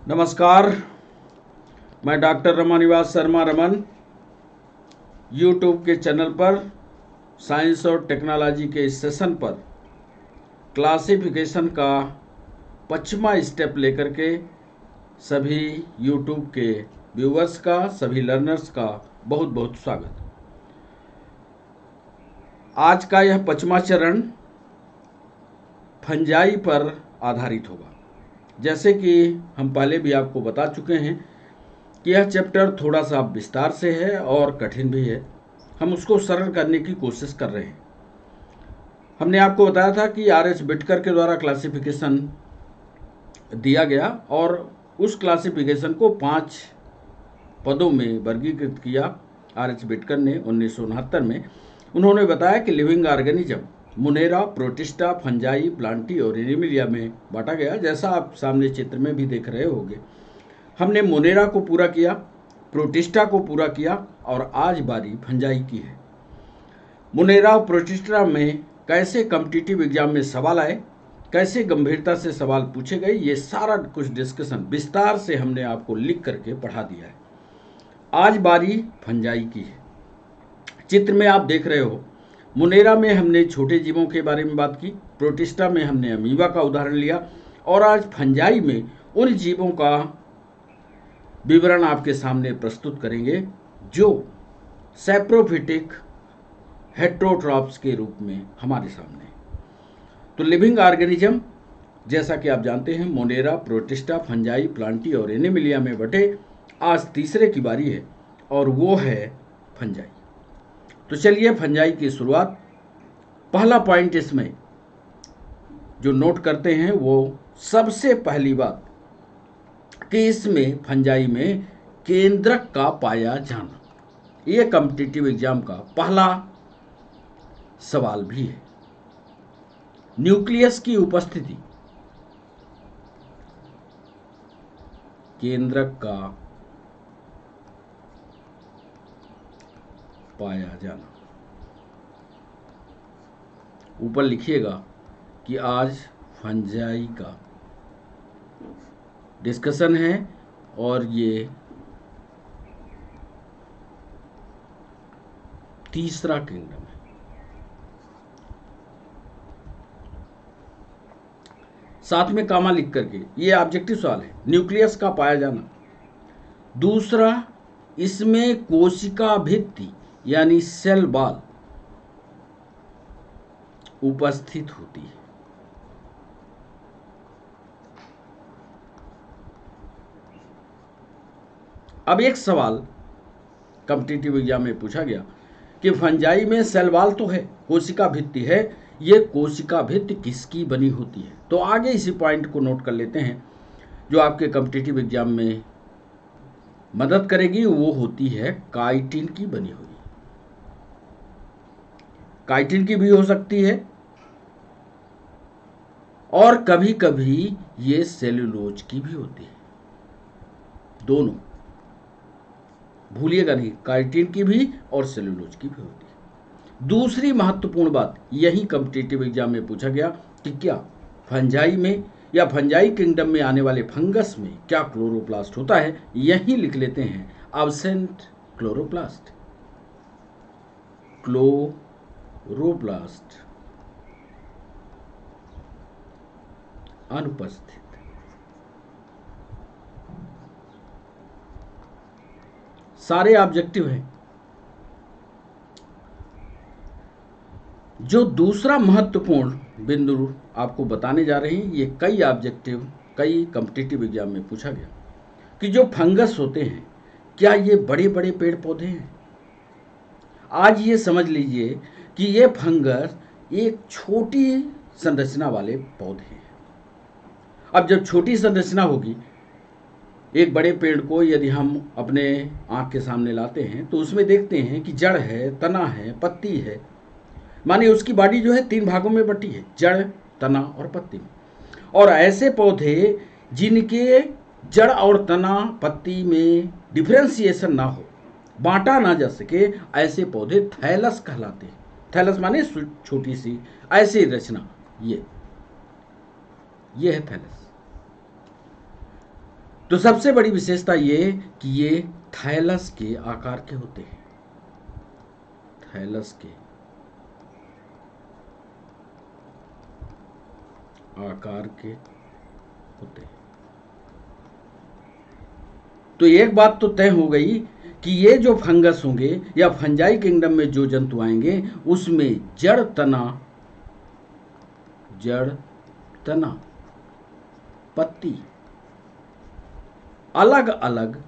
नमस्कार। मैं doctor Ramanivas Sharma Raman YouTube के चैनल पर साइंस और टेक्नोलॉजी के इस सेशन पर क्लासिफिकेशन का 5वां स्टेप लेकर के सभी यूट्यूब के व्यूअर्स का, सभी लर्नर्स का बहुत बहुत स्वागत। आज का यह 5वां चरण फंजाई पर आधारित होगा। जैसे कि हम पहले भी आपको बता चुके हैं कि यह चैप्टर थोड़ा सा विस्तार से है और कठिन भी है। हम उसको सरल करने की कोशिश कर रहे हैं। हमने आपको बताया था कि आर.एच. बिटकर के द्वारा क्लासिफिकेशन दिया गया और उस क्लासिफिकेशन को 5 पदों में वर्गीकृत किया आर.एच. बिटकर ने 1969 में। उन्होंने बताया कि living organism Monera, Protista, Fungi, Plantae और एनिमिलिया में बांटा गया। जैसा आप सामने चित्र में भी देख रहे होंगे, हमने मुनेरा को पूरा किया, प्रोटिस्टा को पूरा किया और आज बारी फंजाई की है। मुनेरा और प्रोटिस्टा में कैसे कॉम्पिटिटिव एग्जाम में सवाल आए, कैसे गंभीरता से सवाल पूछे गए, ये सारा कुछ डिस्कशन विस्तार से हमने आपको लिख करके पढ़ा दिया है। आज बारी फंजाई की है। चित्र में आप देख रहे हो, मुनेरा में हमने छोटे जीवों के बारे में बात की, प्रोटिस्टा में हमने अमीबा का उदाहरण लिया और आज फंजाई में उन जीवों का विवरण आपके सामने प्रस्तुत करेंगे जो सैप्रोफिटिक हेट्रोट्रॉप्स के रूप में हमारे सामने। तो लिविंग ऑर्गेनिज्म जैसा कि आप जानते हैं मुनेरा, प्रोटिस्टा, फंजाई, प्लांटी और एनिमिलिया में बटे। आज तीसरे की बारी है और वो है फंजाई। तो चलिए फंजाई की शुरुआत। पहला पॉइंट इसमें जो नोट करते हैं वो सबसे पहली बात कि इसमें फंजाई में केंद्रक का पाया जाना, ये कॉम्पिटिटिव एग्जाम का पहला सवाल भी है। न्यूक्लियस की उपस्थिति, केंद्रक का पाया जाना। ऊपर लिखिएगा कि आज फंजाई का डिस्कशन है और ये तीसरा किंगडम है। साथ में कामा लिख करके, ये ऑब्जेक्टिव सवाल है। न्यूक्लियस का पाया जाना। दूसरा, इसमें कोशिका भित्ति यानी सेल वॉल उपस्थित होती है। अब एक सवाल कॉम्पिटिटिव एग्जाम में पूछा गया कि फंजाई में सेल वॉल तो है, कोशिका भित्ति है, ये कोशिका भित्ति किसकी बनी होती है? तो आगे इसी पॉइंट को नोट कर लेते हैं जो आपके कॉम्पिटिटिव एग्जाम में मदद करेगी। वो होती है काइटिन की बनी हुई। काइटिन की भी हो सकती है और कभी कभी ये सेल्यूलोज की भी होती है। दोनों भूलिएगा नहीं, काइटिन की भी और सेल्यूलोज की भी होती है। दूसरी महत्वपूर्ण बात, यही कॉम्पिटिटिव एग्जाम में पूछा गया कि क्या फंजाई में या फंजाई किंगडम में आने वाले फंगस में क्या क्लोरोप्लास्ट होता है? यही लिख लेते हैं, एब्सेंट क्लोरोप्लास्ट। क्लोरोप्लास्ट अनुपस्थित। सारे ऑब्जेक्टिव हैं। जो दूसरा महत्वपूर्ण बिंदु आपको बताने जा रहे हैं, ये कई ऑब्जेक्टिव, कई कॉम्पिटिटिव एग्जाम में पूछा गया कि जो फंगस होते हैं क्या ये बड़े बड़े पेड़ पौधे हैं? आज ये समझ लीजिए कि ये फंगस एक छोटी संरचना वाले पौधे हैं। अब जब छोटी संरचना होगी, एक बड़े पेड़ को यदि हम अपने आँख के सामने लाते हैं तो उसमें देखते हैं कि जड़ है, तना है, पत्ती है। मानिए उसकी बॉडी जो है 3 भागों में बटी है, जड़, तना और पत्ती। और ऐसे पौधे जिनके जड़ और तना पत्ती में डिफरेंशिएशन ना हो, बांटा ना जा सके, ऐसे पौधे थैलस कहलाते हैं। थैलस माने छोटी सी ऐसी रचना, ये है थैलस। तो सबसे बड़ी विशेषता ये कि ये थायलस के आकार के होते हैं, थायलस के आकार के होते हैं। तो एक बात तो तय हो गई कि ये जो फंगस होंगे या फंजाई किंगडम में जो जंतु आएंगे उसमें जड़ तना पत्ती अलग अलग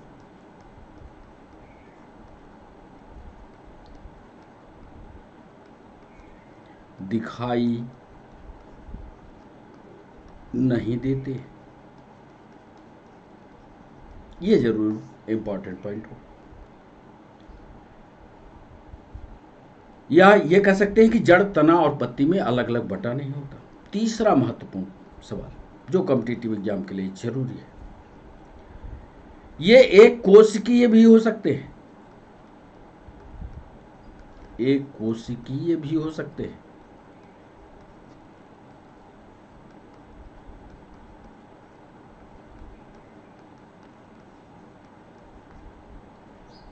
दिखाई नहीं देते। ये जरूर इंपॉर्टेंट पॉइंट हो, या ये कह सकते हैं कि जड़ तना और पत्ती में अलग अलग बटा नहीं होता। तीसरा महत्वपूर्ण सवाल जो कॉम्पिटिटिव एग्जाम के लिए जरूरी है, ये एक कोशिकीय भी हो सकते हैं, एक कोशिकीय भी हो सकते हैं।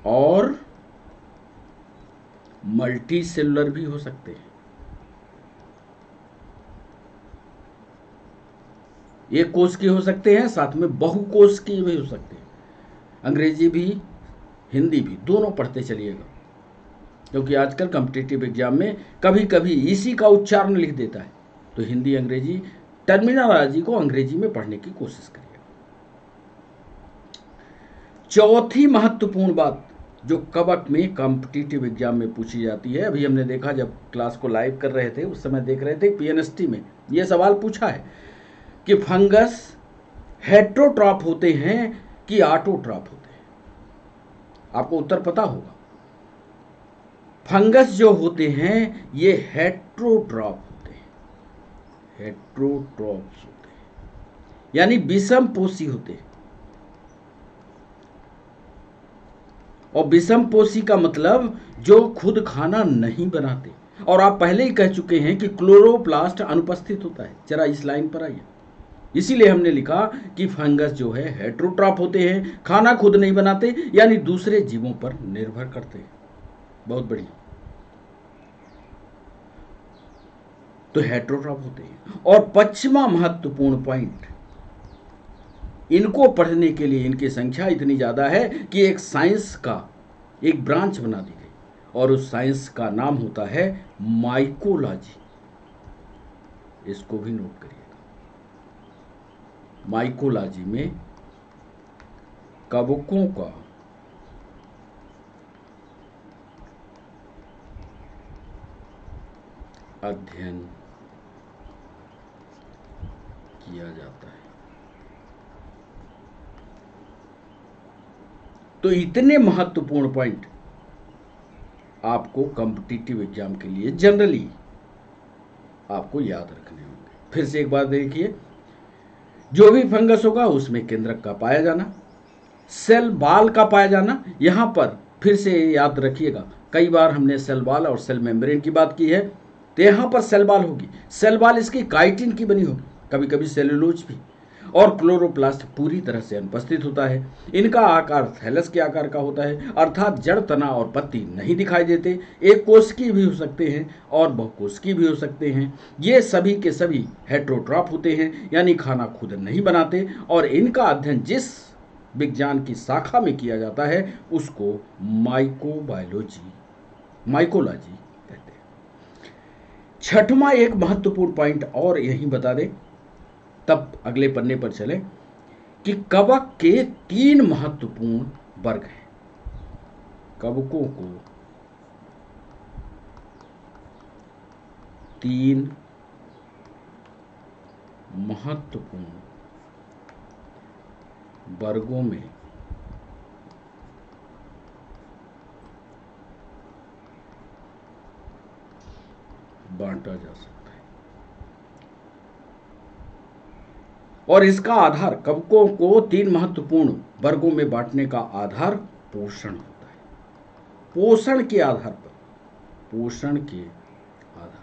और मल्टी सेलुलर भी हो सकते हैं। एक कोश के हो सकते हैं, साथ में बहुकोश के भी हो सकते हैं। अंग्रेजी भी हिंदी भी दोनों पढ़ते चलिएगा, क्योंकि आजकल कॉम्पिटिटिव एग्जाम में कभी कभी इसी का उच्चारण लिख देता है, तो हिंदी अंग्रेजी टर्मिनोलॉजी को अंग्रेजी में पढ़ने की कोशिश करिए। चौथी महत्वपूर्ण बात जो कवक में कॉम्पिटिटिव एग्जाम में पूछी जाती है, अभी हमने देखा जब क्लास को लाइव कर रहे थे उस समय देख रहे थे पीएनएसटी में यह सवाल पूछा है कि फंगस हेट्रोट्रॉप होते हैं कि ऑटोट्रॉप होते हैं। आपको उत्तर पता होगा। फंगस जो होते हैं ये हेट्रोट्रॉप होते हैं, हेट्रोट्रॉप्स होते हैं, यानी विषम पोषी होते हैं। और विषम पोषी का मतलब जो खुद खाना नहीं बनाते। और आप पहले ही कह चुके हैं कि क्लोरोप्लास्ट अनुपस्थित होता है। जरा इस लाइन पर आइए। इसीलिए हमने लिखा कि फंगस जो है हेट्रोट्रॉप होते हैं, खाना खुद नहीं बनाते, यानी दूसरे जीवों पर निर्भर करते हैं। बहुत बढ़िया। तो हेट्रोट्रॉप होते हैं। और पांचवा महत्वपूर्ण पॉइंट, इनको पढ़ने के लिए इनकी संख्या इतनी ज्यादा है कि एक साइंस का एक ब्रांच बना दी गई और उस साइंस का नाम होता है माइकोलॉजी। इसको भी नोट करिएगा। माइकोलॉजी में कवकों का अध्ययन किया जाता है। तो इतने महत्वपूर्ण पॉइंट आपको कॉम्पिटिटिव एग्जाम के लिए जनरली आपको याद रखने होंगे। फिर से एक बार देखिए, जो भी फंगस होगा उसमें केंद्रक का पाया जाना, सेल बाल का पाया जाना। यहां पर फिर से याद रखिएगा, कई बार हमने सेल बाल और सेल मेम्ब्रेन की बात की है, तो यहां पर सेल बाल होगी। सेल बाल इसकी काइटिन की बनी होगी, कभी कभी सेलुलोज भी। और क्लोरोप्लास्ट पूरी तरह से अनुपस्थित होता है। इनका आकार थैलस के आकार का होता है, अर्थात जड़, तना और पत्ती नहीं दिखाई देते। एक कोशिकीय भी हो सकते हैं और बहुकोशिकीय भी हो सकते हैं। ये सभी के सभी हेट्रोट्रॉप होते हैं, यानी खाना खुद नहीं बनाते। और इनका अध्ययन जिस विज्ञान की शाखा में किया जाता है उसको माइकोलॉजी कहते हैं। छठवां एक महत्वपूर्ण पॉइंट और यही बता दें, तब अगले पन्ने पर चले, कि कवक के 3 महत्वपूर्ण वर्ग हैं। कवकों को 3 महत्वपूर्ण वर्गों में बांटा जा सकता है। और इसका आधार, कवकों को 3 महत्वपूर्ण वर्गों में बांटने का आधार पोषण होता है। पोषण के आधार पर, पोषण के आधार पर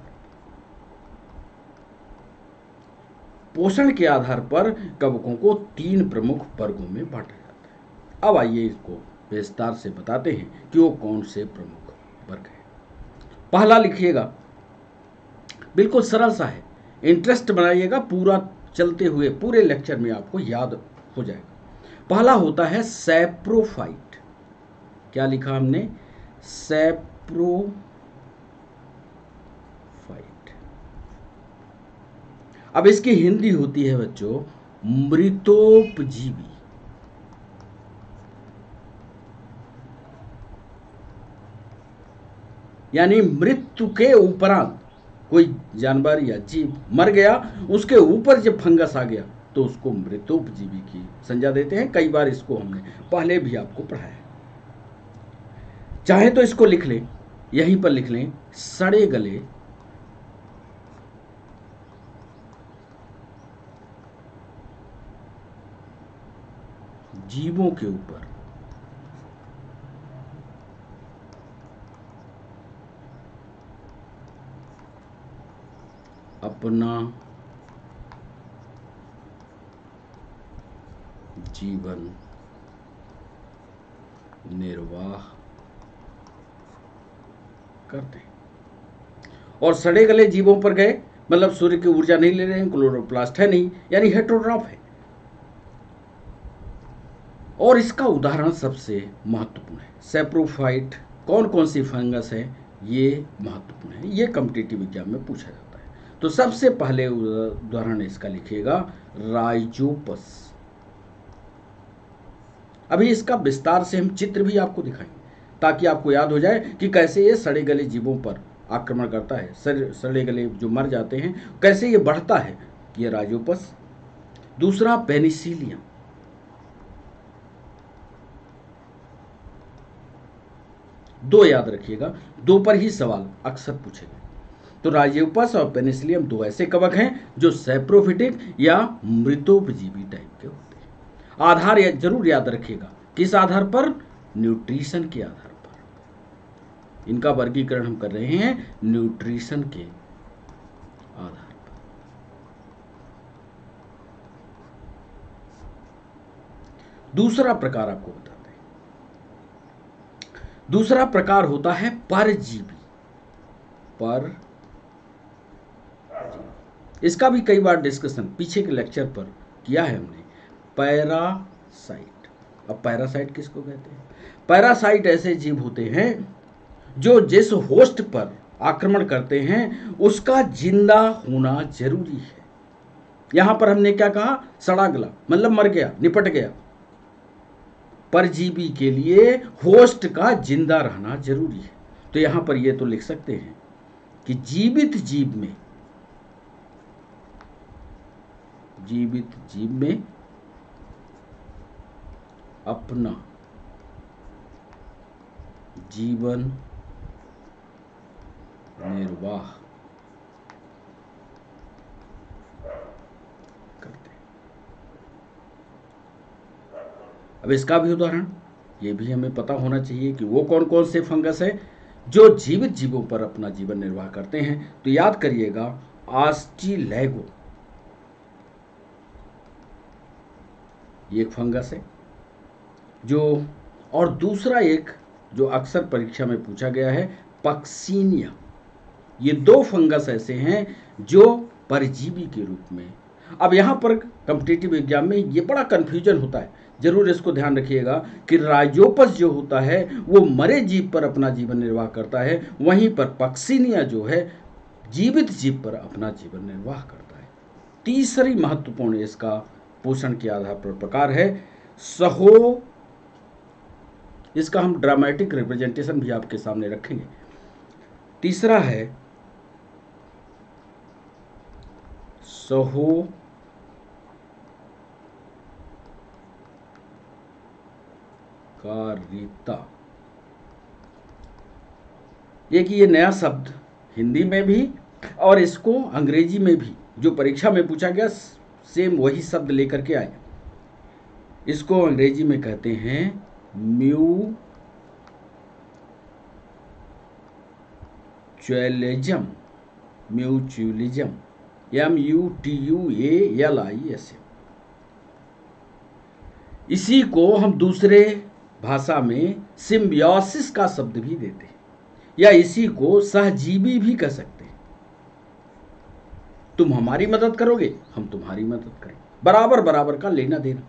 पोषण के आधार पर कवकों को 3 प्रमुख वर्गों में बांटा जाता है। अब आइए इसको विस्तार से बताते हैं कि वो कौन से प्रमुख वर्ग हैं। पहला लिखिएगा, बिल्कुल सरल सा है, इंटरेस्ट बनाइएगा, पूरा चलते हुए पूरे लेक्चर में आपको याद हो जाएगा। पहला होता है सैप्रोफाइट। क्या लिखा हमने? सैप्रोफाइट। अब इसकी हिंदी होती है बच्चों मृतोपजीवी। यानी मृत्यु के उपरांत कोई जानवर या जीव मर गया, उसके ऊपर जब फंगस आ गया तो उसको मृतोपजीवी की संज्ञा देते हैं। कई बार इसको हमने पहले भी आपको पढ़ाया है। चाहे तो इसको लिख लें, यहीं पर लिख लें, सड़े गले जीवों के ऊपर अपना जीवन निर्वाह करते हैं। और सड़े गले जीवों पर गए मतलब सूर्य की ऊर्जा नहीं ले रहे हैं, क्लोरोप्लास्ट है नहीं, यानी हेटेरोट्रॉफ है। और इसका उदाहरण सबसे महत्वपूर्ण है सैप्रोफाइट। कौन कौन सी फंगस है ये महत्वपूर्ण है, ये कॉम्पिटिटिव एग्जाम में पूछा जाता है। तो सबसे पहले उदाहरण इसका लिखिएगा राइजोपस। अभी इसका विस्तार से हम चित्र भी आपको दिखाएंगे ताकि आपको याद हो जाए कि कैसे ये सड़े गले जीवों पर आक्रमण करता है, सड़े गले जो मर जाते हैं कैसे ये बढ़ता है, ये राइजोपस। दूसरा पेनिसिलियम। दो याद रखिएगा, दो पर ही सवाल अक्सर पूछेंगे। तो राइजोपस और पेनिसिलियम दो ऐसे कवक हैं जो सैप्रोफिटिक या मृतोपजीवी टाइप के होते हैं। आधार जरूर याद रखिएगा, किस आधार पर? न्यूट्रिशन के आधार पर। इनका वर्गीकरण हम कर रहे हैं न्यूट्रिशन के आधार पर। दूसरा प्रकार आपको बताते हैं, दूसरा प्रकार होता है परजीवी। पर इसका भी कई बार डिस्कशन पीछे के लेक्चर पर किया है हमने। पैरासाइट। अब पैरासाइट किसको कहते हैं? पैरासाइट ऐसे जीव होते हैं जो जिस होस्ट पर आक्रमण करते हैं उसका जिंदा होना जरूरी है। यहां पर हमने क्या कहा? सड़ा गला मतलब मर गया, निपट गया। परजीवी के लिए होस्ट का जिंदा रहना जरूरी है। तो यहां पर ये तो लिख सकते हैं कि जीवित जीव में अपना जीवन निर्वाह करते हैं। अब इसका भी उदाहरण, ये भी हमें पता होना चाहिए कि वो कौन कौन से फंगस है जो जीवित जीवों पर अपना जीवन निर्वाह करते हैं। तो याद करिएगा आस्टिलैगो, ये एक फंगस है जो, और दूसरा एक जो अक्सर परीक्षा में पूछा गया है पक्सीनिया। ये दो फंगस ऐसे हैं जो परजीवी के रूप में। अब यहां पर कॉम्पिटिटिव एग्जाम में ये बड़ा कंफ्यूजन होता है, जरूर इसको ध्यान रखिएगा कि राइजोपस जो होता है वो मरे जीव पर अपना जीवन निर्वाह करता है, वहीं पर पक्सीनिया जो है जीवित जीव पर अपना जीवन निर्वाह करता है। तीसरी महत्वपूर्ण इसका पोषण के आधार पर प्रकार है सहो। इसका हम ड्रामेटिक रिप्रेजेंटेशन भी आपके सामने रखेंगे। तीसरा है सहोकारिता। ये नया शब्द हिंदी में भी और इसको अंग्रेजी में भी जो परीक्षा में पूछा गया सेम वही शब्द लेकर के आए। इसको अंग्रेजी में कहते हैं म्यूचुअलिज्म। MUTUALISM। इसी को हम दूसरे भाषा में सिम्बियोसिस का शब्द भी देते हैं, या इसी को सहजीवी भी कह सकते हैं। तुम हमारी मदद करोगे, हम तुम्हारी मदद करेंगे, बराबर बराबर का लेना देना।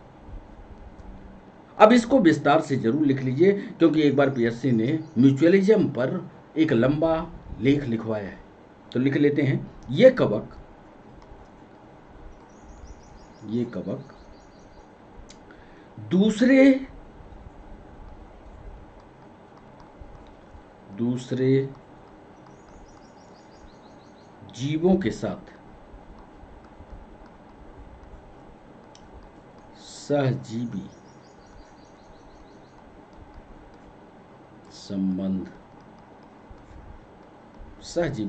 अब इसको विस्तार से जरूर लिख लीजिए, क्योंकि एक बार पीएससी ने म्यूचुअलिज्म पर एक लंबा लेख लिखवाया है। तो लिख लेते हैं, ये कवक दूसरे जीवों के साथ सहजीवी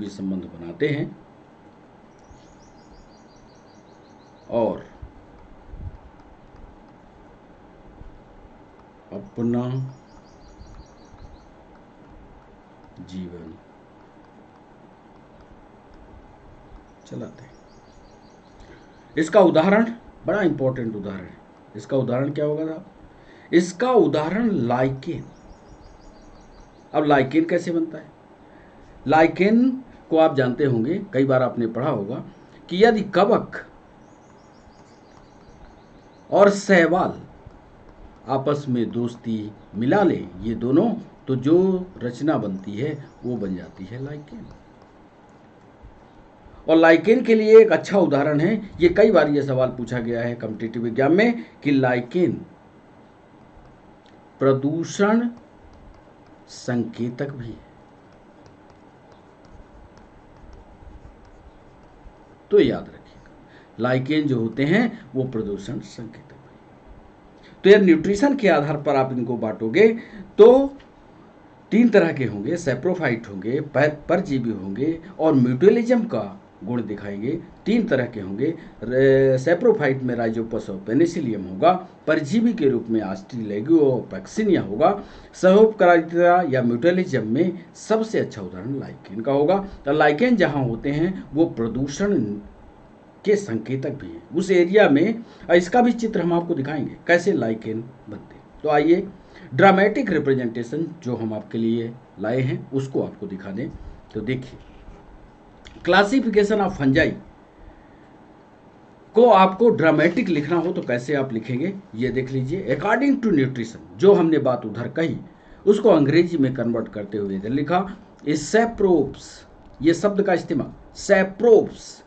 संबंध बनाते हैं और अपना जीवन चलाते हैं। इसका उदाहरण बड़ा इंपॉर्टेंट उदाहरण है। इसका उदाहरण क्या होगा साहब? इसका उदाहरण लाइकेन। अब लाइकेन कैसे बनता है? लाइकेन को आप जानते होंगे, कई बार आपने पढ़ा होगा कि यदि कवक और शैवाल आपस में दोस्ती मिला ले, ये दोनों, तो जो रचना बनती है वो बन जाती है लाइकेन। और लाइकेन के लिए एक अच्छा उदाहरण है, ये कई बार ये सवाल पूछा गया है कॉम्पिटिटिव एग्जाम में, कि लाइकेन प्रदूषण संकेतक भी है। तो याद रखिएगा, लाइकेन जो होते हैं वो प्रदूषण संकेतक भी। तो यह न्यूट्रिशन के आधार पर आप इनको बांटोगे तो 3 तरह के होंगे, सैप्रोफाइट होंगे, परजीवी होंगे और म्यूचुअलिज्म का गुण दिखाएंगे। 3 तरह के होंगे। सैप्रोफाइट में राइजोपस और पेनिसिलियम होगा, परजीवी के रूप में एस्ट्रेलेगुओपैक्सिनिया होगा, सहोपकारिता या म्यूचुअलिज्म में सबसे अच्छा उदाहरण लाइकेन का होगा। तो लाइकेन जहां होते हैं वो प्रदूषण के संकेतक भी हैं उस एरिया में। इसका भी चित्र हम आपको दिखाएंगे कैसे लाइकेन बनते हैं। तो आइए ड्रामेटिक रिप्रेजेंटेशन जो हम आपके लिए लाए हैं उसको आपको दिखा दें। तो देखिए, क्लासिफिकेशन ऑफ फंजाई को आपको ड्रामेटिक लिखना हो तो कैसे आप लिखेंगे, ये देख लीजिए। अकॉर्डिंग टू न्यूट्रिशन, जो हमने बात उधर कही उसको अंग्रेजी में कन्वर्ट करते हुए इधर लिखा, सैप्रोब्स, ये शब्द का इस्तेमाल, सैप्रोब्स,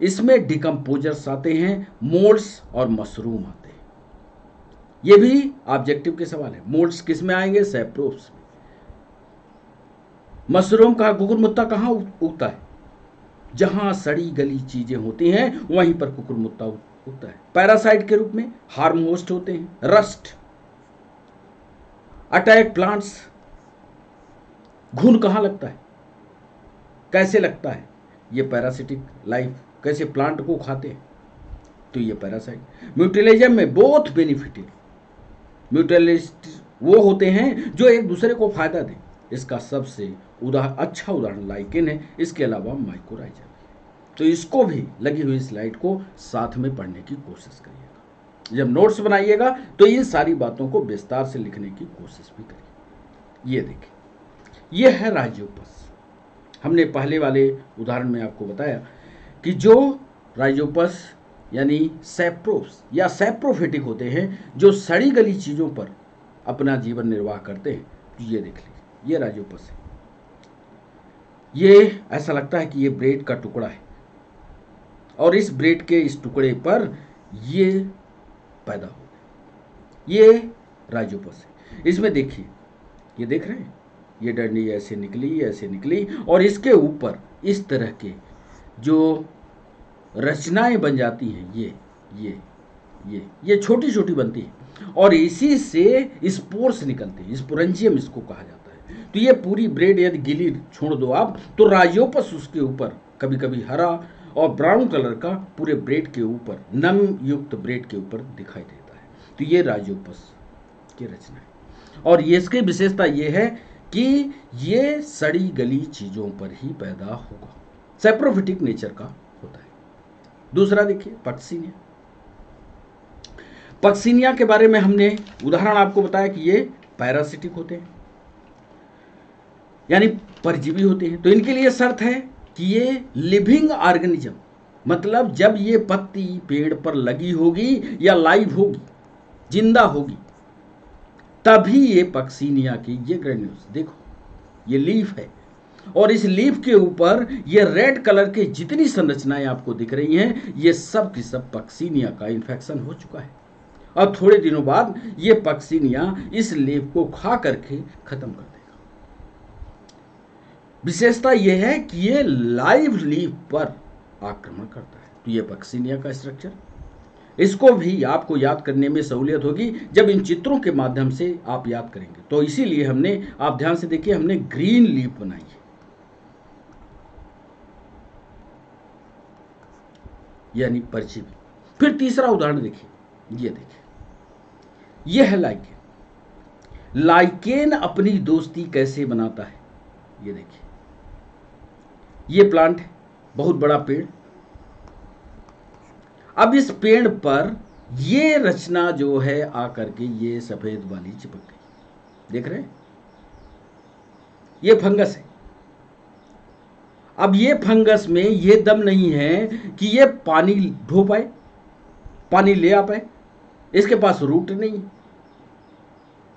इसमें डिकम्पोजर्स आते हैं, मोल्ड्स और मशरूम आते हैं। ये भी ऑब्जेक्टिव के सवाल है। मोल्ड्स किस में आएंगे? सैप्रोब्स में। मशरूम का कुकुरमुत्ता कहाँ उगता है? जहां सड़ी गली चीजें होती हैं वहीं पर कुकुरमुत्ता उगता है। पैरासाइट के रूप में हार्म होस्ट होते हैं, रस्ट, अटैक प्लांट्स। घुन कहां लगता है? कैसे लगता है? ये पैरासिटिक लाइफ कैसे प्लांट को खाते हैं, तो ये पैरासाइट। म्यूचुअलिज्म में बोथ बेनिफिट, म्यूचुअलिस्ट वो होते हैं जो एक दूसरे को फायदा दें। इसका सबसे अच्छा उदाहरण लाइकेन है। इसके अलावा माइकोराइजा। तो इसको भी लगी हुई स्लाइड को साथ में पढ़ने की कोशिश करिएगा। जब नोट्स बनाइएगा तो इन सारी बातों को विस्तार से लिखने की कोशिश भी करिए। ये देखिए, ये है राइजोपस। हमने पहले वाले उदाहरण में आपको बताया कि जो राइजोपस यानी सैप्रोप्स या सैप्रोफिटिक होते हैं जो सड़ी गली चीज़ों पर अपना जीवन निर्वाह करते हैं। ये देख लीजिए, ये राइजोपस है। ये ऐसा लगता है कि ये ब्रेड का टुकड़ा है और इस ब्रेड के इस टुकड़े पर ये पैदा हो गया। ये राइजोपस है। इसमें देखिए, ये देख रहे हैं, ये डंडी ऐसे निकली और इसके ऊपर इस तरह के जो रचनाएं बन जाती हैं, ये छोटी छोटी बनती है और इसी से स्पोर्स निकलते हैं। स्पोरेंजियम इसको कहा जाता है। तो ये पूरी ब्रेड यदि गीली छोड़ दो आप तो राइजोपस उसके ऊपर कभी कभी हरा और ब्राउन कलर का पूरे ब्रेड के ऊपर, नम युक्त ब्रेड के ऊपर दिखाई देता है। तो ये राइजोपस की रचना है और ये इसकी विशेषता ये है कि ये सड़ी गली चीजों पर ही पैदा होगा। सैप्रोफिटिक नेचर का होता है। दूसरा देखिए पक्सिनिया। पक्सिनिया के बारे में हमने उदाहरण आपको बताया कि ये पैरासिटिक होते हैं, यानी परजीवी होते हैं। तो इनके लिए शर्त है कि ये लिविंग ऑर्गेनिज्म, मतलब जब ये पत्ती पेड़ पर लगी होगी या लाइव होगी, जिंदा होगी, तभी ये पक्सिनिया की ये ग्रेन्यूल्स, देखो ये लीफ है और इस लीफ के ऊपर ये रेड कलर के जितनी संरचनाएं आपको दिख रही हैं, ये सब की सब पक्सिनिया का इन्फेक्शन हो चुका है और थोड़े दिनों बाद ये पक्सिनिया इस लीफ को खा करके खत्म कर देगा। विशेषता यह है कि ये लाइव लीफ पर आक्रमण करता है। तो ये पक्सिनिया का स्ट्रक्चर, इसको भी आपको याद करने में सहूलियत होगी जब इन चित्रों के माध्यम से आप याद करेंगे। तो इसीलिए हमने, आप ध्यान से देखिए, हमने ग्रीन लीफ बनाई है, यानी परजीवी। फिर तीसरा उदाहरण देखिए, ये देखिए, ये है लाइकेन। लाइकेन अपनी दोस्ती कैसे बनाता है, ये देखिए, ये प्लांट है, बहुत बड़ा पेड़। अब इस पेड़ पर ये रचना जो है आकर के ये सफेद वाली चिपक गई, देख रहे हैं, ये फंगस है। अब ये फंगस में ये दम नहीं है कि ये पानी ढो पाए, पानी ले आ पाए, इसके पास रूट नहीं है,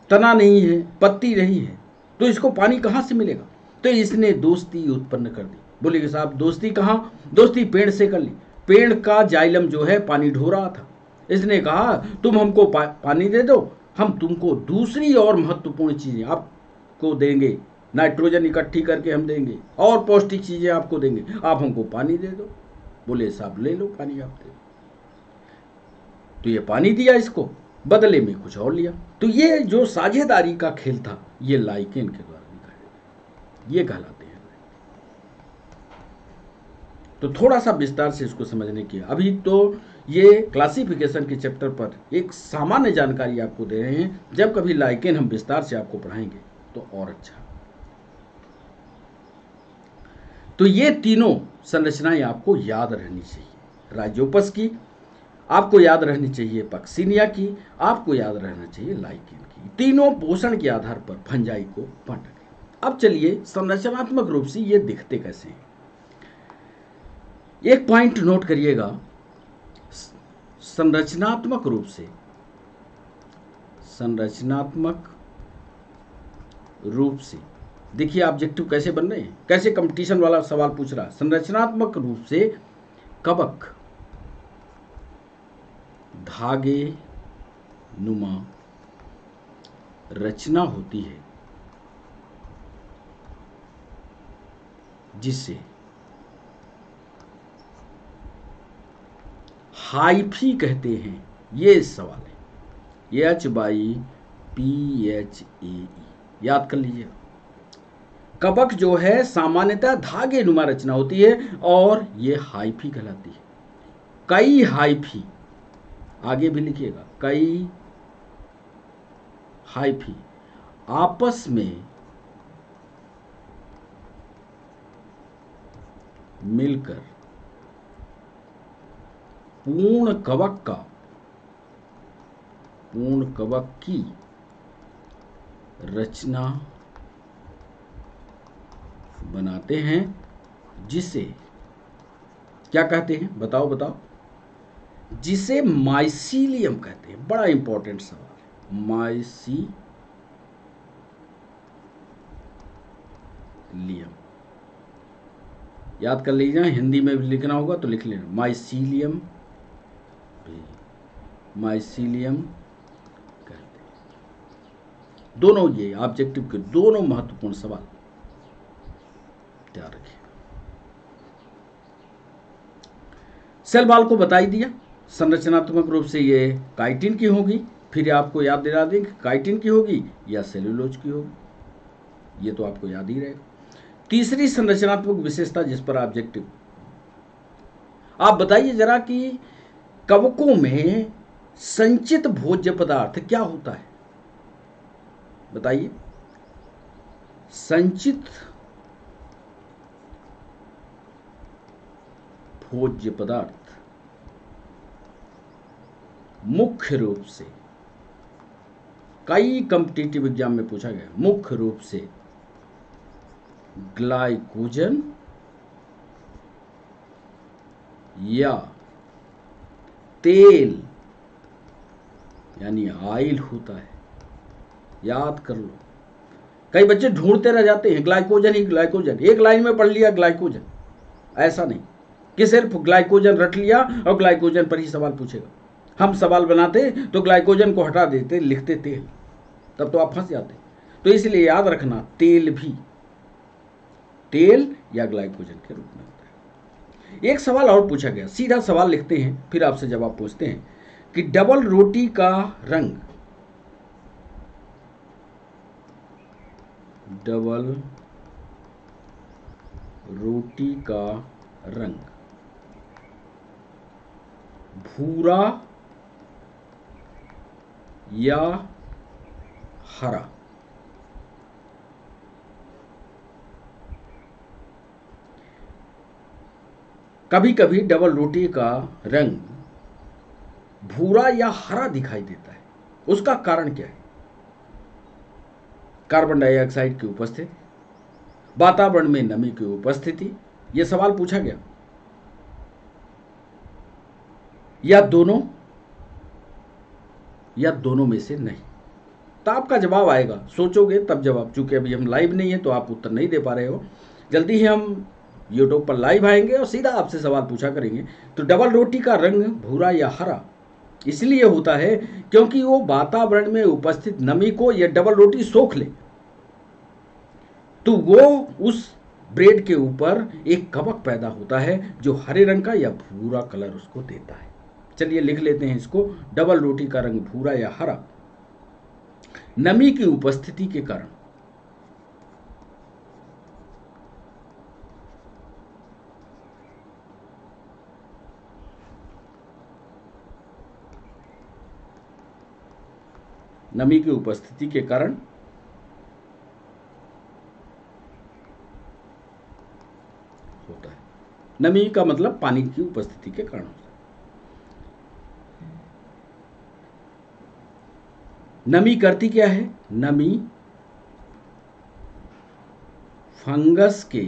तना नहीं है, पत्ती नहीं है, तो इसको पानी कहां से मिलेगा। तो इसने दोस्ती उत्पन्न कर दी। बोले कि साहब दोस्ती कहां, दोस्ती पेड़ से कर ली। पेड़ का जाइलम जो है पानी ढो रहा था, इसने कहा तुम हमको पानी दे दो, हम तुमको दूसरी और महत्वपूर्ण चीजें आपको देंगे, नाइट्रोजन इकट्ठी करके हम देंगे और पौष्टिक चीजें आपको देंगे, आप हमको पानी दे दो। बोले साहब ले लो पानी आप दे दो। तो ये पानी दिया, इसको बदले में कुछ और लिया। तो ये जो साझेदारी का खेल था, ये लाइकेन के द्वारा दिखाया, ये कहलाते हैं। तो थोड़ा सा विस्तार से इसको समझने की, अभी तो ये क्लासिफिकेशन के चैप्टर पर एक सामान्य जानकारी आपको दे रहे हैं, जब कभी लाइकेन हम विस्तार से आपको पढ़ाएंगे तो और अच्छा। तो ये तीनों संरचनाएं आपको याद रहनी चाहिए। राइजोपस की आपको याद रहनी चाहिए, पक्सिनिया की आपको याद रहना चाहिए, लाइकेन की। तीनों पोषण के आधार पर फंजाई को बांटा गया। अब चलिए संरचनात्मक रूप से ये दिखते कैसे हैं। एक पॉइंट नोट करिएगा, संरचनात्मक रूप से, संरचनात्मक रूप से देखिए ऑब्जेक्टिव कैसे बन रहे हैं, कैसे कंपटीशन वाला सवाल पूछ रहा है। संरचनात्मक रूप से कवक धागे नुमा रचना होती है, जिसे हाइफी कहते हैं। ये सवाल है, HYPHAE, याद कर लीजिए। कवक जो है सामान्यतः धागे नुमा रचना होती है और ये हाइफी कहलाती है। कई हाइफी, आगे भी लिखिएगा, कई हाइफी आपस में मिलकर पूर्ण कवक की रचना बनाते हैं, जिसे क्या कहते हैं, बताओ, जिसे माइसीलियम कहते हैं। बड़ा इंपॉर्टेंट सवाल है, माइसीलियम याद कर लीजिए। हिंदी में भी लिखना होगा तो लिख लेना, माइसीलियम कहते हैं। दोनों ये ऑब्जेक्टिव के दोनों महत्वपूर्ण सवाल ध्यान रखिए। सेल वॉल को बता ही दिया, संरचनात्मक रूप से ये काइटिन की होगी। फिर आपको याद दिला दें कि काइटिन की होगी या सेल्यूलोज की होगी, ये तो आपको याद ही रहेगा। तीसरी संरचनात्मक विशेषता जिस पर ऑब्जेक्टिव, आप बताइए जरा कि कवकों में संचित भोज्य पदार्थ क्या होता है, बताइए। संचित भोज्य पदार्थ मुख्य रूप से, कई कॉम्पिटिटिव एग्जाम में पूछा गया, मुख्य रूप से ग्लाइकोजन या तेल यानी ऑयल होता है। याद कर लो, कई बच्चे ढूंढते रह जाते हैं ग्लाइकोजन ही ग्लाइकोजन, एक लाइन में पढ़ लिया ग्लाइकोजन, ऐसा नहीं कि सिर्फ ग्लाइकोजन रट लिया और ग्लाइकोजन पर ही सवाल पूछेगा। हम सवाल बनाते तो ग्लाइकोजन को हटा देते, लिखते तेल, तब तो आप फंस जाते। तो इसलिए याद रखना, तेल भी तेल या ग्लाइकोजन के रूप में होता है। एक सवाल और पूछा गया, सीधा सवाल लिखते हैं फिर आपसे जवाब पूछते हैं कि डबल रोटी का रंग, डबल रोटी का रंग भूरा या हरा? कभी कभी डबल रोटी का रंग भूरा या हरा दिखाई देता है, उसका कारण क्या है? कार्बन डाइऑक्साइड की उपस्थिति, वातावरण में नमी की उपस्थिति, यह सवाल पूछा गया, या दोनों, या दोनों में से नहीं। तो आपका जवाब आएगा, सोचोगे तब जवाब। चूंकि अभी हम लाइव नहीं है तो आप उत्तर नहीं दे पा रहे हो, जल्दी ही हम यूट्यूब पर लाइव आएंगे और सीधा आपसे सवाल पूछा करेंगे। तो डबल रोटी का रंग भूरा या हरा इसलिए होता है क्योंकि वो वातावरण में उपस्थित नमी को यह डबल रोटी सोख ले, तो वो उस ब्रेड के ऊपर एक कवक पैदा होता है जो हरे रंग का या भूरा कलर उसको देता है। चलिए लिख लेते हैं इसको, डबल रोटी का रंग भूरा या हरा नमी की उपस्थिति के कारण। नमी की उपस्थिति के कारण होता है। नमी का मतलब पानी की उपस्थिति के कारण होता है। नमी करती क्या है? नमी फंगस के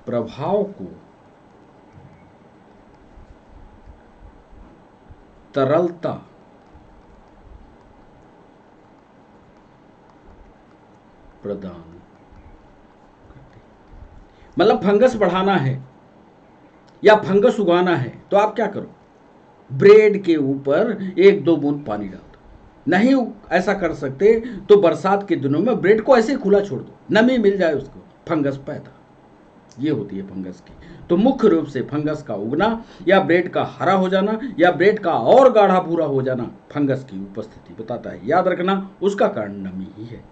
प्रभाव को तरलता प्रदान करती। मतलब फंगस बढ़ाना है या फंगस उगाना है तो आप क्या करो, ब्रेड के ऊपर 1-2 बूंद पानी डाल दो। नहीं ऐसा कर सकते तो बरसात के दिनों में ब्रेड को ऐसे खुला छोड़ दो, नमी मिल जाए उसको, फंगस पैदा, ये होती है फंगस की। तो मुख्य रूप से फंगस का उगना या ब्रेड का हरा हो जाना या ब्रेड का और गाढ़ा भूरा हो जाना फंगस की उपस्थिति बताता है। याद रखना, उसका कारण नमी ही है।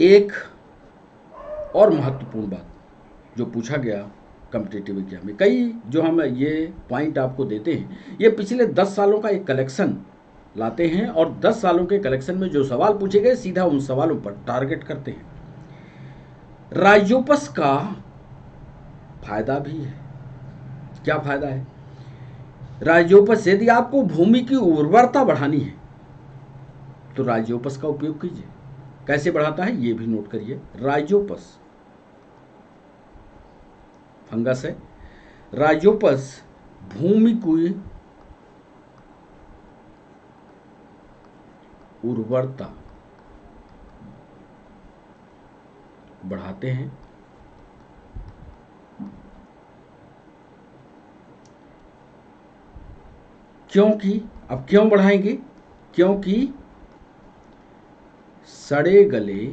एक और महत्वपूर्ण बात जो पूछा गया कॉम्पिटिटिव एग्जाम में, कई जो हम ये पॉइंट आपको देते हैं ये पिछले 10 सालों का एक कलेक्शन लाते हैं और 10 सालों के कलेक्शन में जो सवाल पूछे गए सीधा उन सवालों पर टारगेट करते हैं। राइजोपस का फायदा भी है। क्या फायदा है? राइजोपस, यदि आपको भूमि की उर्वरता बढ़ानी है तो राइजोपस का उपयोग कीजिए। कैसे बढ़ाता है ये भी नोट करिए। राइजोपस फंगस है, राइजोपस भूमि की उर्वरता बढ़ाते हैं। क्योंकि, अब क्यों बढ़ाएंगे? क्योंकि सड़े गले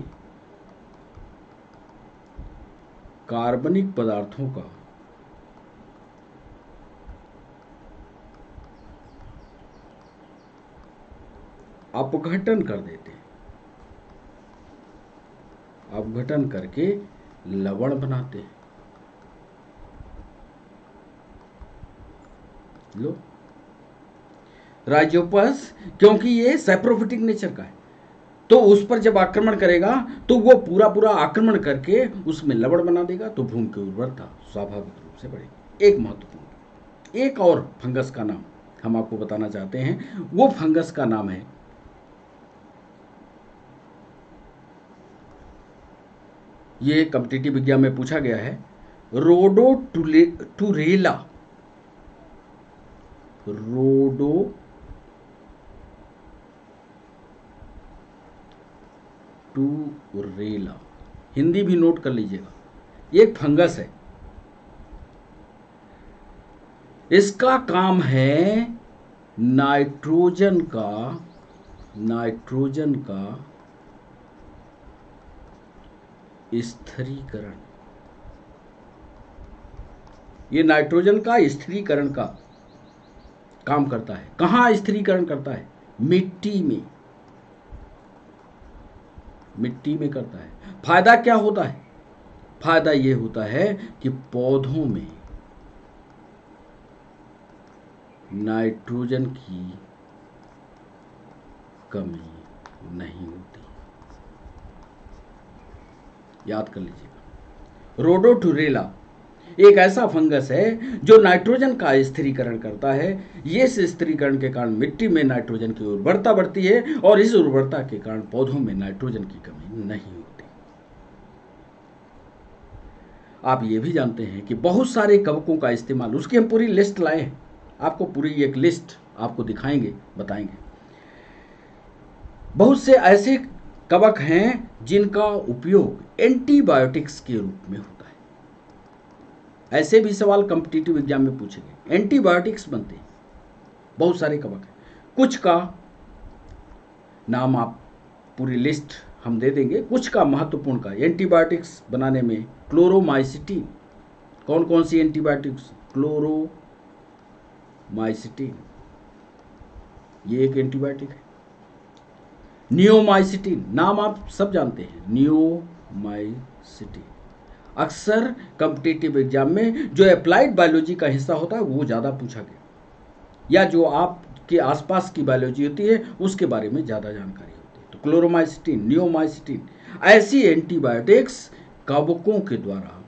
कार्बनिक पदार्थों का अपघटन कर देते हैं, अपघटन करके लवण बनाते हैं। लो, राइजोपस क्योंकि ये सैप्रोफिटिक नेचर का है तो उस पर जब आक्रमण करेगा तो वो पूरा पूरा आक्रमण करके उसमें लवण बना देगा, तो भूमि की उर्वरता स्वाभाविक रूप से बढ़ेगी। एक महत्वपूर्ण, एक और फंगस का नाम हम आपको बताना चाहते हैं। वो फंगस का नाम है, ये कॉम्पिटिटिव एग्जाम में पूछा गया है, रोडोटुरेला। रोडोटुरेला, हिंदी भी नोट कर लीजिएगा। ये एक फंगस है, इसका काम है नाइट्रोजन का स्थिरीकरण। ये नाइट्रोजन का स्थिरीकरण का काम करता है। कहाँ स्थिरीकरण करता है? मिट्टी में, मिट्टी में करता है। फायदा क्या होता है? फायदा ये होता है कि पौधों में नाइट्रोजन की कमी नहीं होती। याद कर लीजिएगा, रोडोटुरेला एक ऐसा फंगस है जो नाइट्रोजन का स्थिरीकरण करता है। ये स्थिरीकरण के कारण मिट्टी में नाइट्रोजन की उर्वरता बढ़ती है और इस उर्वरता के कारण पौधों में नाइट्रोजन की कमी नहीं होती। आप ये भी जानते हैं कि बहुत सारे कवकों का इस्तेमाल, उसकी हम पूरी लिस्ट लाए हैं, आपको पूरी एक लिस्ट आपको दिखाएंगे, बताएंगे। बहुत से ऐसे कवक हैं जिनका उपयोग एंटीबायोटिक्स के रूप में होता है। ऐसे भी सवाल कॉम्पिटिटिव एग्जाम में पूछेंगे। एंटीबायोटिक्स बनते हैं, बहुत सारे कवक हैं। कुछ का नाम आप पूरी लिस्ट हम दे देंगे। कुछ का महत्वपूर्ण का एंटीबायोटिक्स बनाने में क्लोरोमाइसिटिन, कौन कौन सी एंटीबायोटिक्स? क्लोरोमाइसिटिन, ये एक एंटीबायोटिक है। नियोमाइसिटिन, नाम आप सब जानते हैं, नियोमाइसिटिन। अक्सर कॉम्पिटिटिव एग्जाम में जो अप्लाइड बायोलॉजी का हिस्सा होता है वो ज़्यादा पूछा गया, या जो आपके आसपास की बायोलॉजी होती है उसके बारे में ज़्यादा जानकारी होती है। तो क्लोरोमाइसिटिन, नियोमाइसिटिन, ऐसी एंटीबायोटिक्स कवकों के द्वारा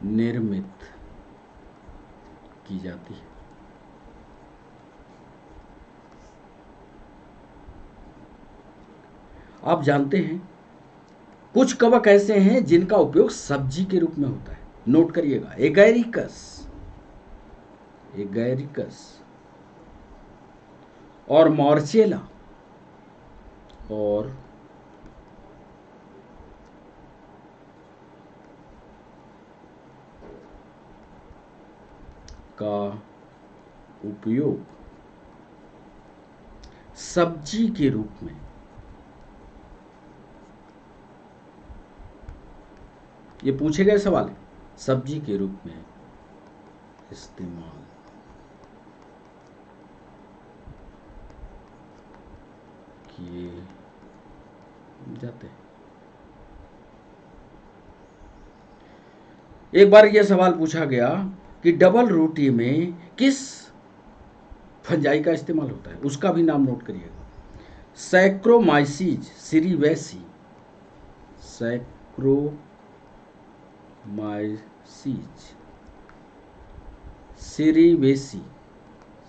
निर्मित की जाती है। आप जानते हैं कुछ कवक ऐसे हैं जिनका उपयोग सब्जी के रूप में होता है। नोट करिएगा, एगैरिकस और मॉर्चेला और का उपयोग सब्जी के रूप में, ये पूछे गए सवाल है, सब्जी के रूप में इस्तेमाल किए जाते हैं। एक बार यह सवाल पूछा गया कि डबल रोटी में किस फंजाई का इस्तेमाल होता है, उसका भी नाम नोट करिएगा। सैक्रोमाइसीज सीरीवेसी, सैक्रोमाइसीज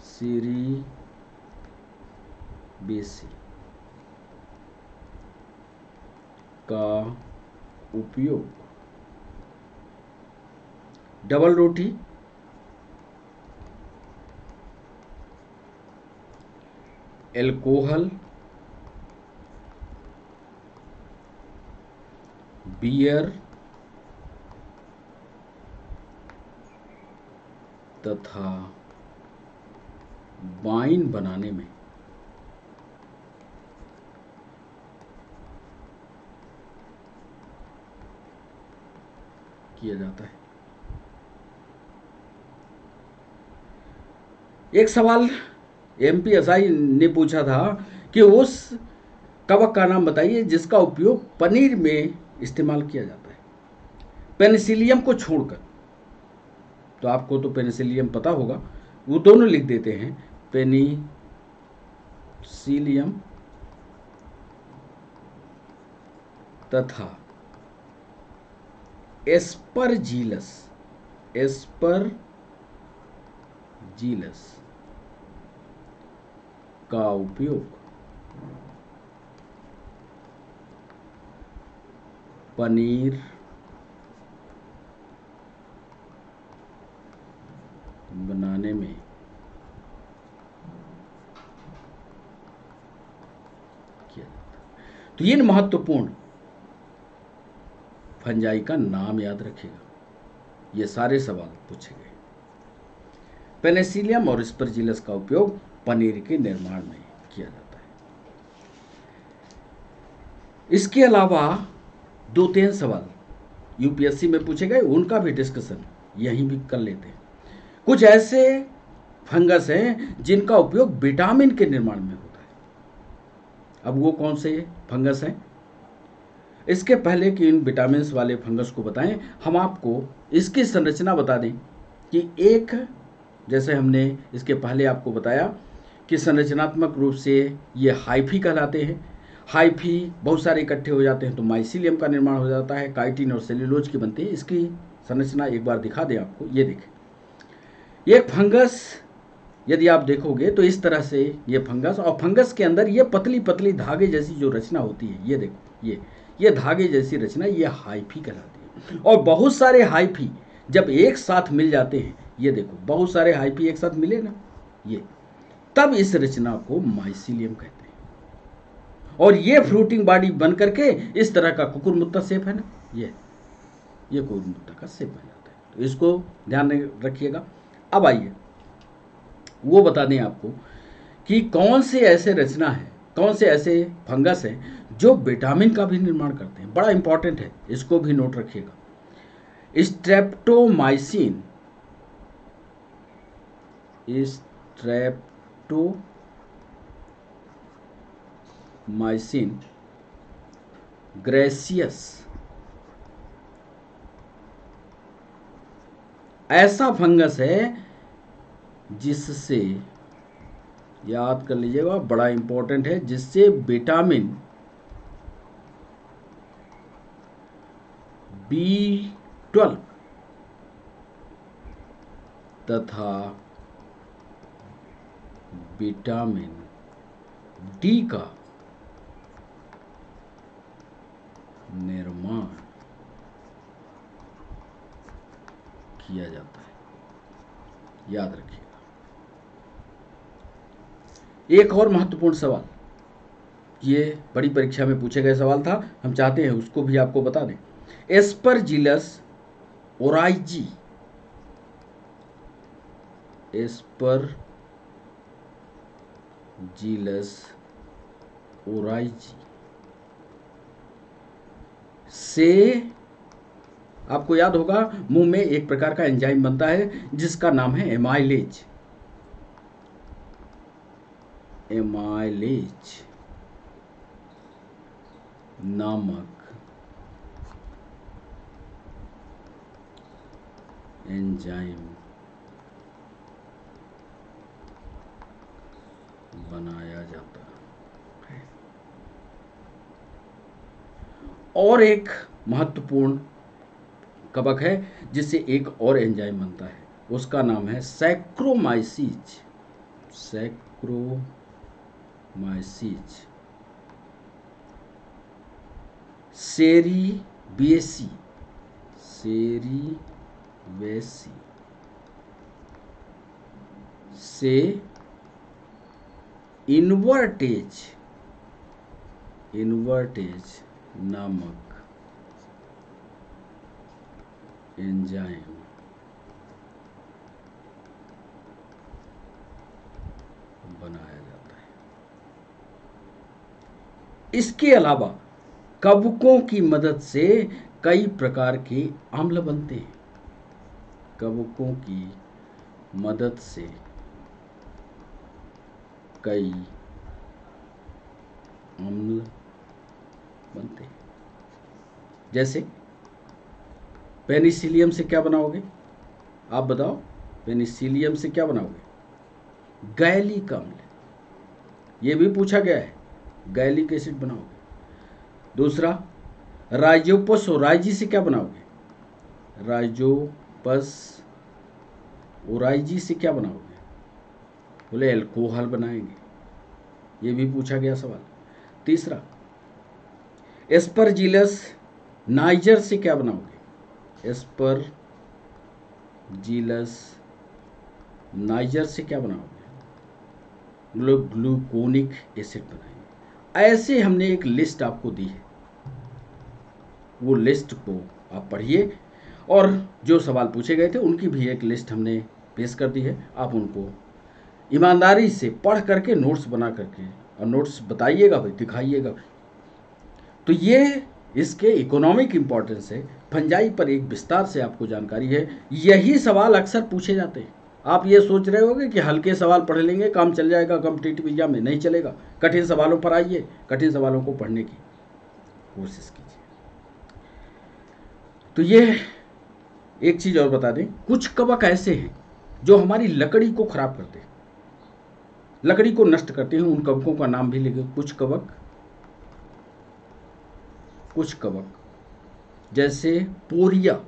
सीरीवेसी का उपयोग डबल रोटी, एल्कोहल, बियर तथा वाइन बनाने में किया जाता है। एक सवाल एमपीएसआई ने पूछा था कि उस कवक का नाम बताइए जिसका उपयोग पनीर में इस्तेमाल किया जाता है, पेनिसिलियम को छोड़कर। तो आपको तो पेनिसिलियम पता होगा, वो दोनों लिख देते हैं, पेनिसिलियम तथा एस्परजीलस का उपयोग पनीर बनाने में किया जाता है। तो ये महत्वपूर्ण फंजाई का नाम याद रखिएगा, ये सारे सवाल पूछे गए। पेनिसिलियम और एस्परजिलस का उपयोग पनीर के निर्माण में किया जाता है। इसके अलावा 2-3 सवाल यूपीएससी में पूछे गए, उनका भी डिस्कशन यहीं भी कर लेते हैं। कुछ ऐसे फंगस हैं जिनका उपयोग विटामिन के निर्माण में होता है। अब वो कौन से फंगस हैं? इसके पहले कि इन विटामिन्स वाले फंगस को बताएं, हम आपको इसकी संरचना बता दें कि एक, जैसे हमने इसके पहले आपको बताया कि संरचनात्मक रूप से ये हाइफी कहलाते हैं। हाइफी बहुत सारे इकट्ठे हो जाते हैं तो माइसिलियम का निर्माण हो जाता है, काइटिन और सेल्यूलोज की बनती है। इसकी संरचना एक बार दिखा दें आपको, ये देखें। ये फंगस यदि आप देखोगे तो इस तरह से ये फंगस, और फंगस के अंदर ये पतली पतली धागे जैसी जो रचना होती है, ये देखो, ये धागे जैसी रचना, ये हाइफी कहलाती है। और बहुत सारे हाइफी जब एक साथ मिल जाते हैं, ये देखो बहुत सारे हाइफी एक साथ मिले ना, ये तब इस रचना को माइसिलियम कहते हैं। और ये फ्रूटिंग बॉडी बन करके इस तरह का कुकुरमुत्ता शेप है ना, ये कुकुरमुत्ता का शेप बन जाता है। तो इसको ध्यान रखिएगा। अब आइए वो बता दें आपको कि कौन से ऐसे रचना है, कौन से ऐसे फंगस हैं जो विटामिन का भी निर्माण करते हैं। बड़ा इंपॉर्टेंट है, इसको भी नोट रखिएगा। स्ट्रेप्टोमाइसिन ग्रेसियस ऐसा फंगस है जिससे, याद कर लीजिएगा, बड़ा इंपॉर्टेंट है, जिससे विटामिन B12 तथा विटामिन D का निर्माण किया जाता है। याद रखिएगा। एक और महत्वपूर्ण सवाल, ये बड़ी परीक्षा में पूछे गए सवाल था, हम चाहते हैं उसको भी आपको बता दें। एस्परजिलस ओराइजी से आपको याद होगा, मुंह में एक प्रकार का एंजाइम बनता है जिसका नाम है एमाइलेज नामक एंजाइम बनाया जाता है। और एक महत्वपूर्ण कवक है जिससे एक और एंजाइम बनता है, उसका नाम है सैक्रोमाइसीज सेरीवेसी से इन्वर्टेज नामक एंजाइम बनाया जाता है। इसके अलावा कवकों की मदद से कई प्रकार के अम्ल बनते हैं। कवकों की मदद से कई अम्ल बनते हैं। जैसे पेनिसिलियम से क्या बनाओगे? आप बताओ, पेनिसिलियम से क्या बनाओगे? गैलिक अम्ल, ये भी पूछा गया है, गैलिक एसिड बनाओगे। दूसरा, राइजोपस ओराइजी से क्या बनाओगे? राइजोपस ओराइजी से क्या बनाओगे? बोले अल्कोहल बनाएंगे, ये भी पूछा गया सवाल। तीसरा, एस्परजिलस नाइजर से क्या बनाओगे? एस्परजिलस नाइजर से क्या बनाओगे? ग्लूकोनिक एसिड बनाएंगे। ऐसे हमने एक लिस्ट आपको दी है, वो लिस्ट को आप पढ़िए और जो सवाल पूछे गए थे उनकी भी एक लिस्ट हमने पेश कर दी है। आप उनको ईमानदारी से पढ़ करके नोट्स बना करके और नोट्स बताइएगा भाई, दिखाइएगा भाई। तो ये इसके इकोनॉमिक इम्पोर्टेंस है। फंजाई पर एक विस्तार से आपको जानकारी है। यही सवाल अक्सर पूछे जाते हैं। आप ये सोच रहे होंगे कि हल्के सवाल पढ़ लेंगे काम चल जाएगा कॉम्पिटिटिव एग्जाम में, नहीं चलेगा। कठिन सवालों पर आइए, कठिन सवालों को पढ़ने की कोशिश कीजिए। तो ये एक चीज और बता दें, कुछ कवक ऐसे हैं जो हमारी लकड़ी को खराब करते हैं, लकड़ी को नष्ट करते हैं। उन कवकों का नाम भी लिखे। कुछ कवक जैसे पोरिया,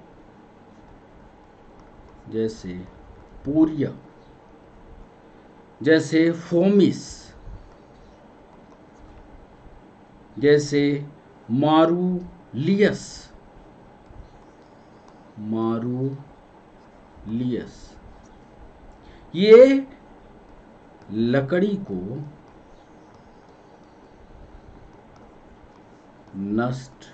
जैसे फोमिस, जैसे मारूलियस, ये लकड़ी को नष्ट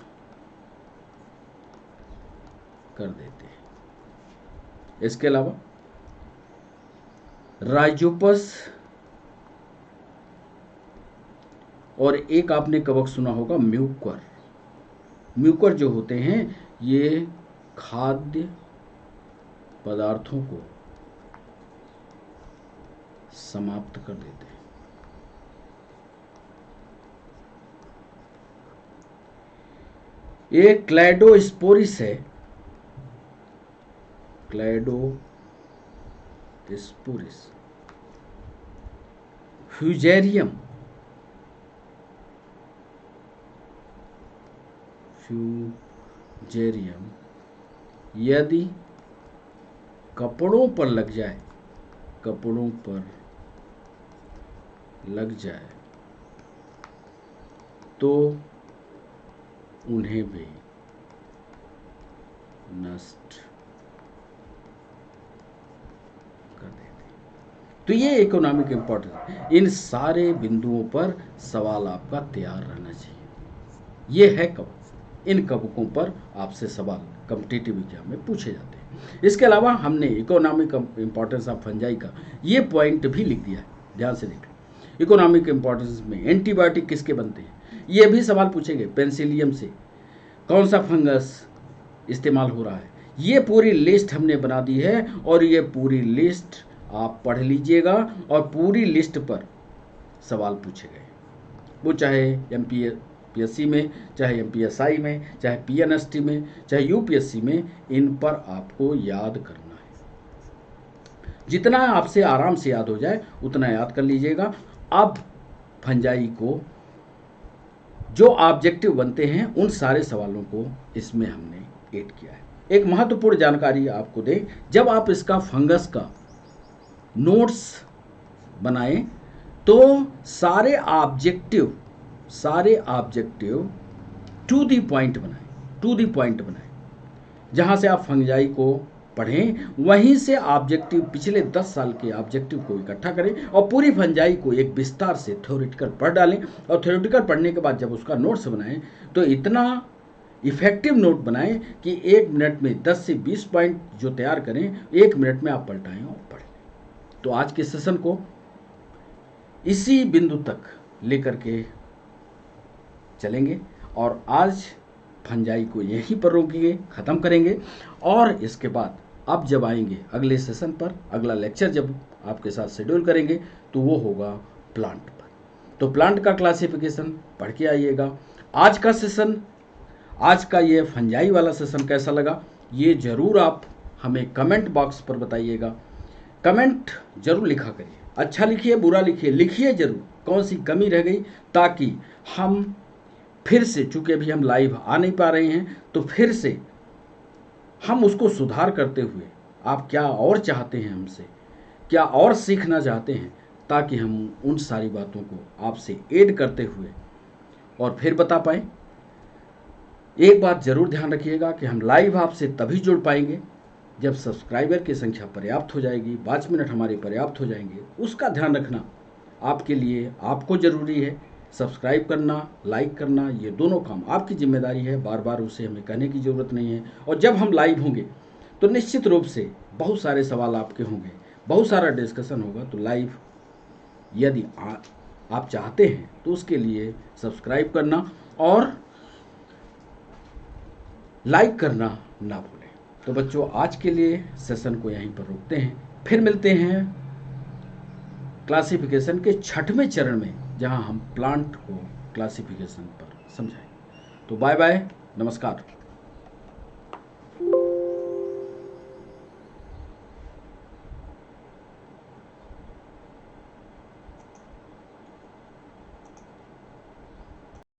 कर देते हैं। इसके अलावा राइजोपस और एक आपने कवक सुना होगा म्यूकर। म्यूकर जो होते हैं ये खाद्य पदार्थों को समाप्त कर देते हैं। ये क्लैडोस्पोरिस है, क्लैडोस्पोरिस। फ्यूजेरियम, यदि कपड़ों पर लग जाए तो उन्हें भी नष्ट कर देते। तो ये इकोनॉमिक इंपॉर्टेंस, इन सारे बिंदुओं पर सवाल आपका तैयार रहना चाहिए। ये है कवक, इन कवकों पर आपसे सवाल कॉम्पिटिटिव एग्जाम में पूछे जाते हैं। इसके अलावा हमने इकोनॉमिक इंपॉर्टेंस ऑफ फंजाई का ये पॉइंट भी लिख दिया है, ध्यान से देखें। इकोनॉमिक इंपॉर्टेंस में एंटीबायोटिक किसके बनते हैं, ये भी सवाल पूछे गए। पेंसिलियम से कौन सा फंगस इस्तेमाल हो रहा है, ये पूरी लिस्ट हमने बना दी है और ये पूरी लिस्ट आप पढ़ लीजिएगा और पूरी लिस्ट पर सवाल पूछे गए, वो चाहे एमपीएससी में, चाहे एमपीएसआई में, चाहे पीएनएसटी में, चाहे यूपीएससी में, इन पर आपको याद करना है। जितना आपसे आराम से याद हो जाए उतना याद कर लीजिएगा। अब फंजाई को जो ऑब्जेक्टिव बनते हैं उन सारे सवालों को इसमें हमने ऐड किया है। एक महत्वपूर्ण जानकारी आपको दें, जब आप इसका फंगस का नोट्स बनाएं तो सारे ऑब्जेक्टिव टू द पॉइंट बनाएं। जहां से आप फंजाई को पढ़ें वहीं से ऑब्जेक्टिव, पिछले 10 साल के ऑब्जेक्टिव को इकट्ठा करें और पूरी फंजाई को एक विस्तार से थ्योरेटिकल पढ़ डालें। और थ्योरेटिकल पढ़ने के बाद जब उसका नोट्स बनाएं तो इतना इफेक्टिव नोट बनाएं कि 1 मिनट में 10 से 20 पॉइंट जो तैयार करें 1 मिनट में आप पलटाएं और पढ़ें। तो आज के सेशन को इसी बिंदु तक लेकर के चलेंगे और आज फंजाई को यहीं पर रोकेंगे, ख़त्म करेंगे। और इसके बाद अब जब आएंगे अगले सेशन पर, अगला लेक्चर जब आपके साथ शेड्यूल करेंगे तो वो होगा प्लांट पर। तो प्लांट का क्लासिफिकेशन पढ़ के आइएगा। आज का सेशन, आज का ये फंजाई वाला सेशन कैसा लगा ये ज़रूर आप हमें कमेंट बॉक्स पर बताइएगा। कमेंट ज़रूर लिखा करिए। अच्छा लिखिए बुरा लिखिए, लिखिए ज़रूर कौन सी कमी रह गई, ताकि हम फिर से, चूँकि अभी हम लाइव आ नहीं पा रहे हैं, तो फिर से हम उसको सुधार करते हुए आप क्या और चाहते हैं हमसे, क्या और सीखना चाहते हैं, ताकि हम उन सारी बातों को आपसे ऐड करते हुए और फिर बता पाएँ। एक बात ज़रूर ध्यान रखिएगा कि हम लाइव आपसे तभी जुड़ पाएंगे जब सब्सक्राइबर की संख्या पर्याप्त हो जाएगी, 5 मिनट हमारे पर्याप्त हो जाएंगे। उसका ध्यान रखना आपके लिए, आपको ज़रूरी है। सब्सक्राइब करना, लाइक करना, ये दोनों काम आपकी जिम्मेदारी है, बार बार उसे हमें कहने की ज़रूरत नहीं है। और जब हम लाइव होंगे तो निश्चित रूप से बहुत सारे सवाल आपके होंगे, बहुत सारा डिस्कशन होगा। तो लाइव यदि आप चाहते हैं तो उसके लिए सब्सक्राइब करना और लाइक करना ना भूलें। तो बच्चों, आज के लिए सेशन को यहीं पर रोकते हैं, फिर मिलते हैं क्लासिफिकेशन के 6वें चरण में, जहां हम प्लांट को क्लासिफिकेशन पर समझाएंगे। तो बाय बाय, नमस्कार।